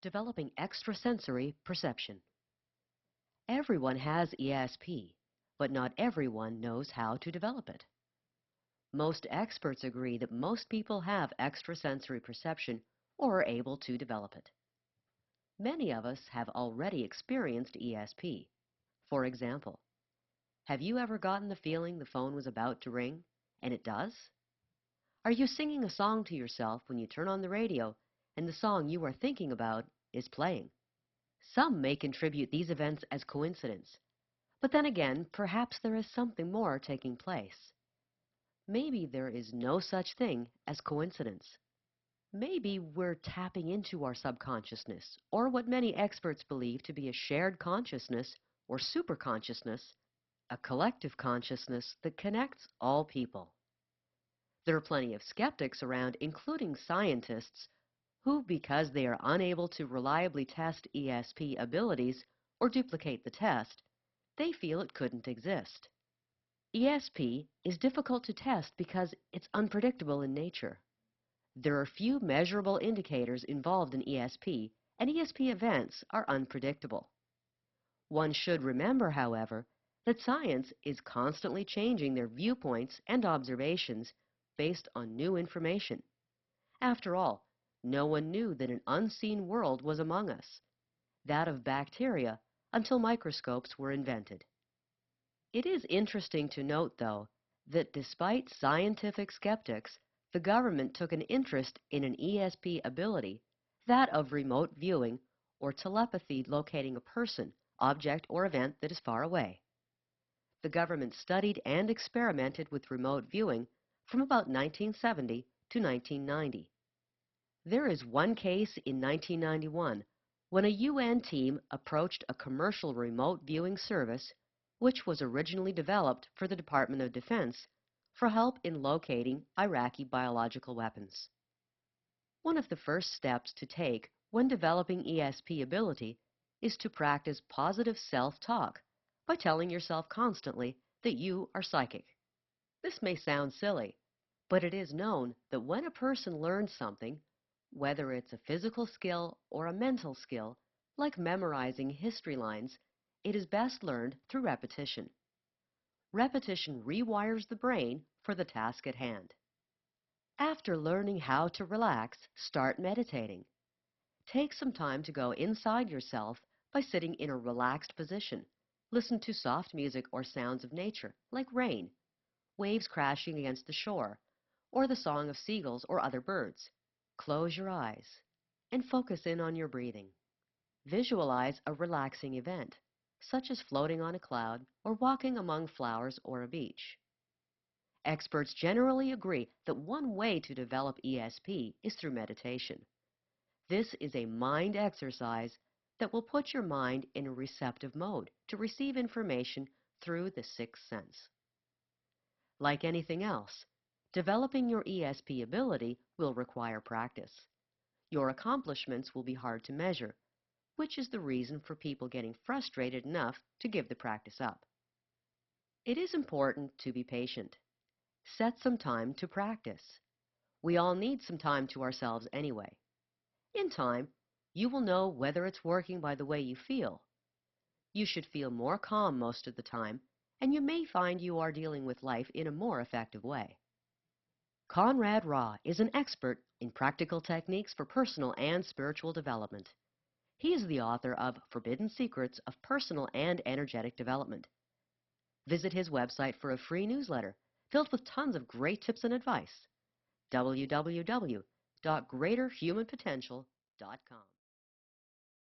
Developing extrasensory perception. Everyone has ESP, but not everyone knows how to develop it. Most experts agree that most people have extrasensory perception or are able to develop it. Many of us have already experienced ESP. For example, have you ever gotten the feeling the phone was about to ring, and it does? Are you singing a song to yourself when you turn on the radio and the song you are thinking about is playing? Some may contribute these events as coincidence, but then again, perhaps there is something more taking place. Maybe there is no such thing as coincidence. Maybe we're tapping into our subconsciousness, or what many experts believe to be a shared consciousness or superconsciousness, a collective consciousness that connects all people. There are plenty of skeptics around, including scientists, who, because they are unable to reliably test ESP abilities or duplicate the test, they feel it couldn't exist. ESP is difficult to test because it's unpredictable in nature. There are few measurable indicators involved in ESP, and ESP events are unpredictable. One should remember, however, that science is constantly changing their viewpoints and observations based on new information. After all, no one knew that an unseen world was among us, that of bacteria, until microscopes were invented. It is interesting to note, though, that despite scientific skeptics, the government took an interest in an ESP ability, that of remote viewing or telepathy locating a person, object, or event that is far away. The government studied and experimented with remote viewing from about 1970 to 1990. There is one case in 1991 when a UN team approached a commercial remote viewing service, which was originally developed for the Department of Defense, for help in locating Iraqi biological weapons. One of the first steps to take when developing ESP ability is to practice positive self-talk by telling yourself constantly that you are psychic. This may sound silly, but it is known that when a person learns something, whether it's a physical skill or a mental skill, like memorizing history lines, it is best learned through repetition. Repetition rewires the brain for the task at hand. After learning how to relax, start meditating. Take some time to go inside yourself by sitting in a relaxed position. Listen to soft music or sounds of nature, like rain, waves crashing against the shore, or the song of seagulls or other birds. Close your eyes and focus in on your breathing. Visualize a relaxing event, such as floating on a cloud or walking among flowers or a beach. Experts generally agree that one way to develop ESP is through meditation. This is a mind exercise that will put your mind in a receptive mode to receive information through the sixth sense. Like anything else, developing your ESP ability will require practice. Your accomplishments will be hard to measure, which is the reason for people getting frustrated enough to give the practice up. It is important to be patient. Set some time to practice. We all need some time to ourselves anyway. In time, you will know whether it's working by the way you feel. You should feel more calm most of the time, and you may find you are dealing with life in a more effective way. Conrad Ra is an expert in practical techniques for personal and spiritual development. He is the author of Forbidden Secrets of Personal and Energetic Development. Visit his website for a free newsletter filled with tons of great tips and advice. www.greaterhumanpotential.com